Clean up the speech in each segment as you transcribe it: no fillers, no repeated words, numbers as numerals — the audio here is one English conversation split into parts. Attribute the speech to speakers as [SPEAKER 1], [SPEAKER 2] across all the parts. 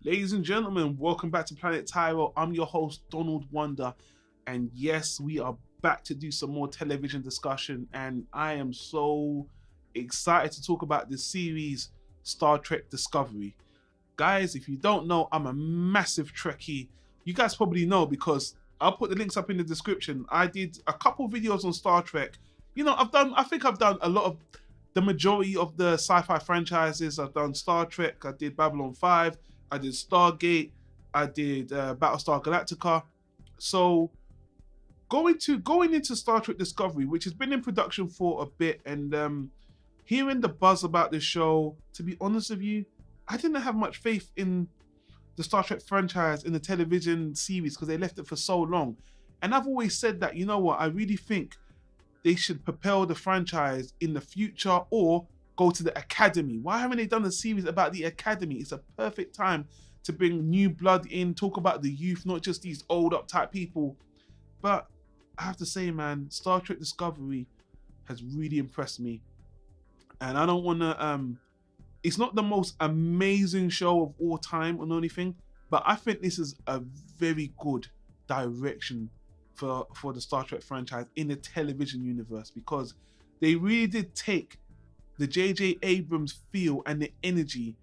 [SPEAKER 1] Ladies and gentlemen, welcome back to Planet Tyro. I'm your host, Donald Wunder. And yes, we are back to do some more television discussion. And I am so excited to talk about this series, Star Trek Discovery. Guys, if you don't know, I'm a massive Trekkie. You guys probably know because I'll put the links up in the description. I did a couple videos on Star Trek. You know, I think I've done a lot of the majority of the sci-fi franchises. I've done Star Trek, I did Babylon 5, I did Stargate, I did Battlestar Galactica. So going into Star Trek Discovery, which has been in production for a bit, and hearing the buzz about this show, to be honest with you, I didn't have much faith in the Star Trek franchise in the television series because they left it for so long. And I've always said that, you know what, I really think they should propel the franchise in the future or go to the academy. Why haven't they done a series about the academy? It's a perfect time to bring new blood in, talk about the youth, not just these old uptight people. But I have to say, man, Star Trek Discovery has really impressed me. And I don't want to, it's not the most amazing show of all time or anything, but I think this is a very good direction for the Star Trek franchise in the television universe, because they really did take the J.J. Abrams feel and the energy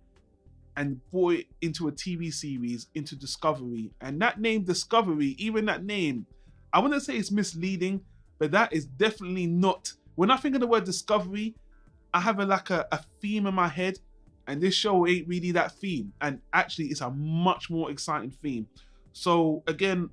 [SPEAKER 1] and brought it into a TV series, into Discovery. And that name, Discovery, even that name, I wouldn't say it's misleading, but that is definitely not. When I think of the word Discovery, I have a theme in my head, and this show ain't really that theme. And actually, it's a much more exciting theme. So again,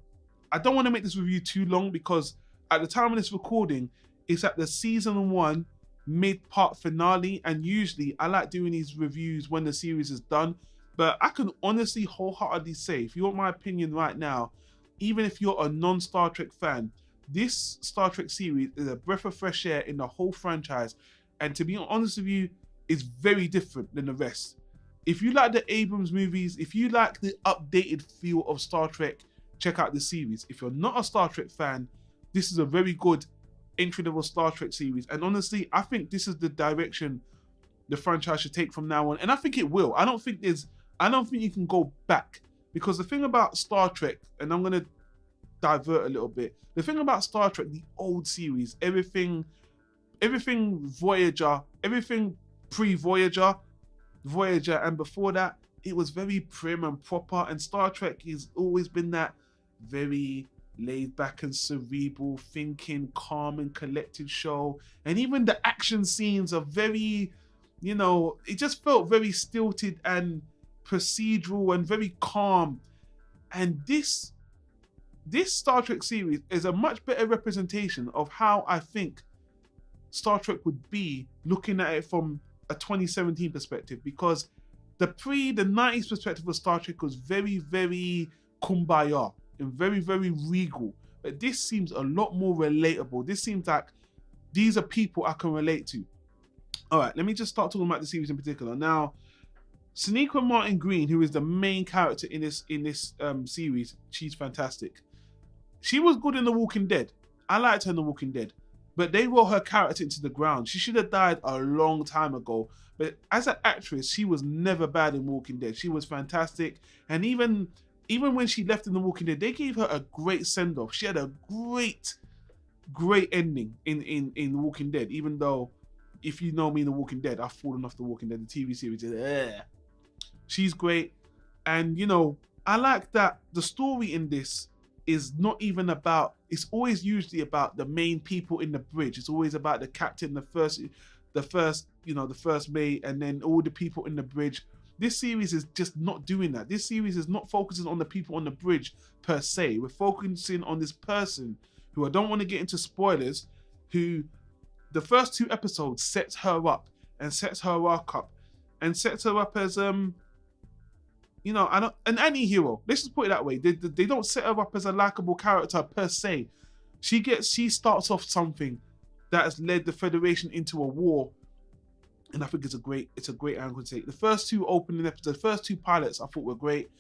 [SPEAKER 1] I don't want to make this review too long because at the time of this recording, it's at the season 1 mid-part finale, and usually I like doing these reviews when the series is done. But I can honestly wholeheartedly say, if you want my opinion right now, even if you're a non-Star Trek fan, this Star Trek series is a breath of fresh air in the whole franchise. And to be honest with you, it's very different than the rest. If you like the Abrams movies, if you like the updated feel of Star Trek, check out the series. If you're not a Star Trek fan, this is a very good entry-level Star Trek series. And honestly, I think this is the direction the franchise should take from now on. And I think it will. I don't think you can go back. Because the thing about Star Trek, and I'm going to divert a little bit, the thing about Star Trek, the old series, everything Voyager, everything pre-Voyager, Voyager, and before that, it was very prim and proper. And Star Trek has always been that very laid back and cerebral, thinking, calm and collected show. And even the action scenes are very, it just felt very stilted and procedural and very calm. And this Star Trek series is a much better representation of how I think Star Trek would be looking at it from a 2017 perspective, because the 90s perspective of Star Trek was very, very kumbaya and very, very regal. But this seems a lot more relatable. This seems like these are people I can relate to. All right, let me just start talking about the series in particular. Now, Sonequa Martin Green, who is the main character in this series, she's fantastic. She was good in The Walking Dead. I liked her in The Walking Dead. But they wrote her character into the ground. She should have died a long time ago. But as an actress, she was never bad in Walking Dead. She was fantastic. And even when she left in The Walking Dead, they gave her a great send-off. She had a great ending in The Walking Dead. Even though, if you know me in The Walking Dead, I've fallen off The Walking Dead. The TV series is, she's great. And, I like that the story in this is not even about, it's always usually about the main people in the bridge. It's always about the captain, the first mate, and then all the people in the bridge. This series is just not doing that. This series is not focusing on the people on the bridge per se. We're focusing on this person who, I don't want to get into spoilers, who the first 2 episodes sets her up as an anti-hero. Let's just put it that way. They don't set her up as a likable character per se. She starts off something that has led the Federation into a war, and I think it's a great angle to take. The first 2 opening episodes, the first 2 pilots, I thought were great.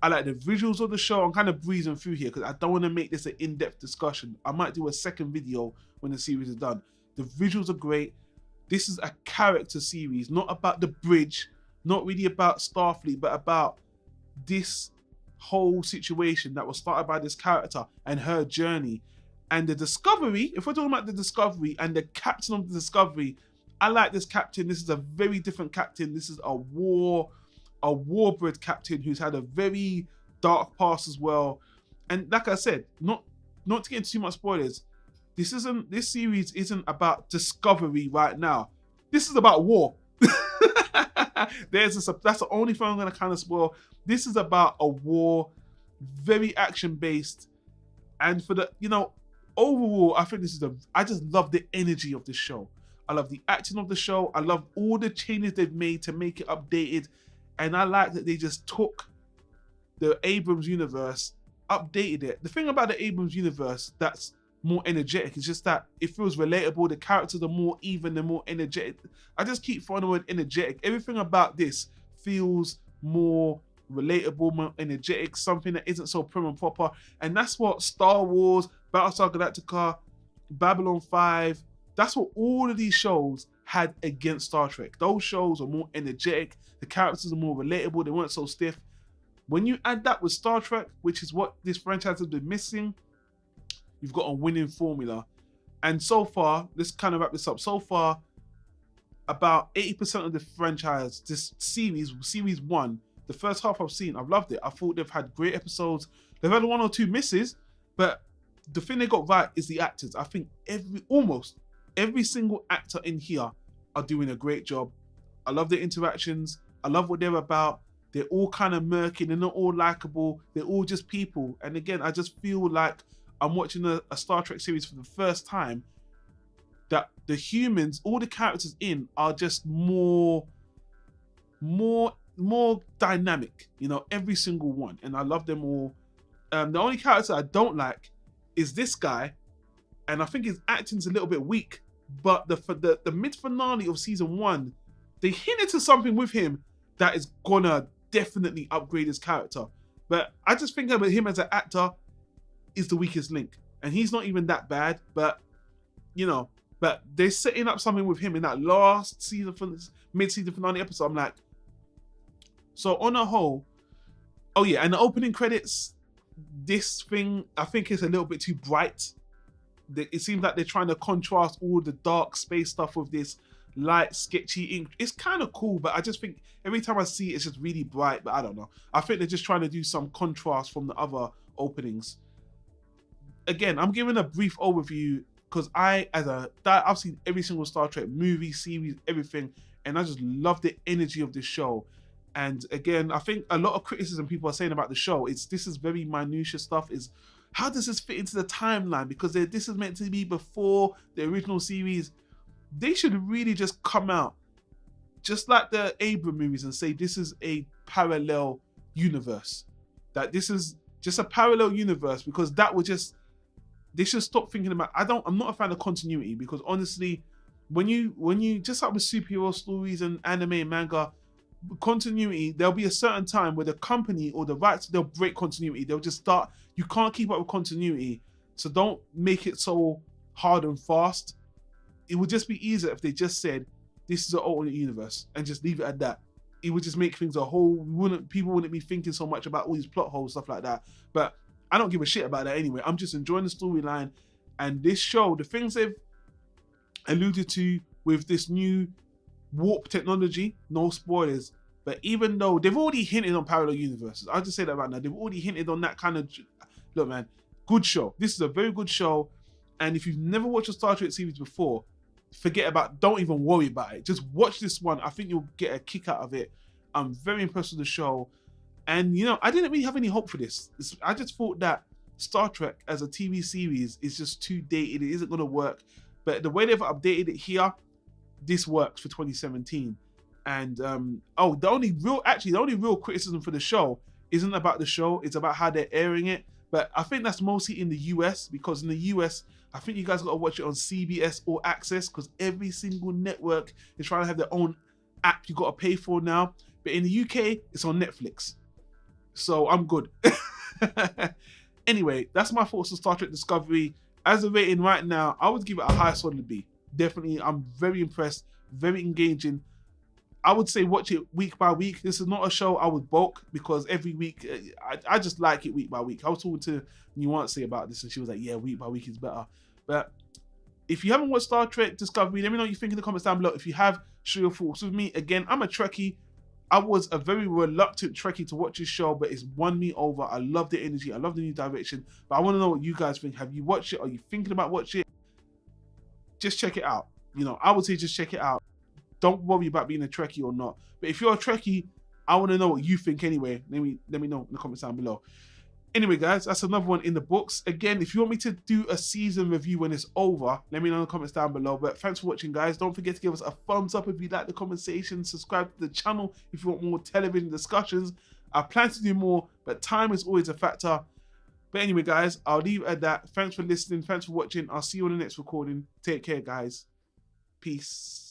[SPEAKER 1] I like the visuals of the show. I'm kind of breezing through here because I don't want to make this an in-depth discussion. I might do a second video when the series is done. The visuals are great. This is a character series, not about the bridge, not really about Starfleet, but about this whole situation that was started by this character and her journey and the Discovery. If we're talking about the Discovery and the captain of the Discovery, I like this captain. This is a very different captain. This is a warbred captain who's had a very dark past as well. And like I said, not to get into too much spoilers, this series isn't about Discovery right now. This is about war. That's the only thing I'm going to kind of spoil. This is about a war, very action based, and for the, overall, I think I just love the energy of this show. I love the acting of the show. I love all the changes they've made to make it updated, and I like that they just took the Abrams universe, updated it. The thing about the Abrams universe that's more energetic is just that it feels relatable. The characters are more even, they're more energetic. I just keep throwing the word energetic. Everything about this feels more relatable, more energetic, something that isn't so prim and proper. And that's what Star Wars, Battlestar Galactica, Babylon 5, that's what all of these shows had against Star Trek. Those shows are more energetic, the characters are more relatable, they weren't so stiff. When you add that with Star Trek, which is what this franchise has been missing, you've got a winning formula. And so far, let's kind of wrap this up. So far, about 80% of the franchise, this series 1, the first half I've seen, I've loved it. I thought they've had great episodes. They've had 1 or 2 misses, but the thing they got right is the actors. I think almost every single actor in here are doing a great job. I love their interactions. I love what they're about. They're all kind of murky. They're not all likable. They're all just people. And again, I just feel like I'm watching a Star Trek series for the first time that the humans, all the characters in, are just more dynamic, every single one. And I love them all. The only character I don't like is this guy, and I think his acting's a little bit weak, but the mid-finale of season 1, they hinted to something with him that is gonna definitely upgrade his character. But I just think about him as an actor is the weakest link, and he's not even that bad, but they're setting up something with him in that last season, mid-season finale episode. I'm like, so on a whole, oh yeah, and the opening credits, this thing, I think is a little bit too bright. It seems like they're trying to contrast all the dark space stuff with this light, sketchy ink. It's kind of cool, but I just think every time I see it, it's just really bright, but I don't know. I think they're just trying to do some contrast from the other openings. Again, I'm giving a brief overview because I've seen every single Star Trek movie, series, everything, and I just love the energy of this show. And again, I think a lot of criticism people are saying about the show, this is very minutiae stuff, is how does this fit into the timeline? Because this is meant to be before the original series. They should really just come out, just like the Abrams movies, and say this is a parallel universe. That this is just a parallel universe, because that would just, they should stop thinking about, I'm not a fan of continuity, because honestly, when you just like with superhero stories and anime and manga, continuity, there'll be a certain time where the company or the rights, they'll break continuity. They'll just start, you can't keep up with continuity. So don't make it so hard and fast. It would just be easier if they just said, this is an alternate universe, and just leave it at that. It would just make things a whole, people wouldn't be thinking so much about all these plot holes, stuff like that. But I don't give a shit about that anyway. I'm just enjoying the storyline. And this show, the things they've alluded to with this new warp technology, no spoilers, but even though they've already hinted on parallel universes, I'll just say that right now, they've already hinted on that kind of, look man, good show. This is a very good show. And if you've never watched a Star Trek series before, don't even worry about it. Just watch this one. I think you'll get a kick out of it. I'm very impressed with the show. And I didn't really have any hope for this. I just thought that Star Trek as a TV series is just too dated. It isn't going to work. But the way they've updated it here, this works for 2017. And the only real criticism for the show isn't about the show, it's about how they're airing it. But I think that's mostly in the US, because in the US, I think you guys got to watch it on CBS or Access, because every single network is trying to have their own app you got to pay for now. But in the UK, it's on Netflix. So I'm good. Anyway, that's my thoughts on Star Trek Discovery. As a rating right now, I would give it a high solid B. Definitely, I'm very impressed, very engaging. I would say watch it week by week. This is not a show I would bulk, because every week I just like it week by week. I was talking to Nuance about this and she was like, yeah, week by week is better. But if you haven't watched Star Trek Discovery, let me know what you think in the comments down below. If you have, share your thoughts with me. Again, I'm a Trekkie. I was a very reluctant Trekkie to watch this show, but it's won me over. I love the energy. I love the new direction. But I want to know what you guys think. Have you watched it? Are you thinking about watching it? Just check it out. You know, I would say just check it out. Don't worry about being a Trekkie or not. But if you're a Trekkie, I want to know what you think anyway. Let me know in the comments down below. Anyway, guys, that's another one in the books. Again, if you want me to do a season review when it's over, let me know in the comments down below. But thanks for watching, guys. Don't forget to give us a thumbs up if you like the conversation. Subscribe to the channel if you want more television discussions. I plan to do more, but time is always a factor. But anyway, guys, I'll leave it at that. Thanks for listening. Thanks for watching. I'll see you on the next recording. Take care, guys. Peace.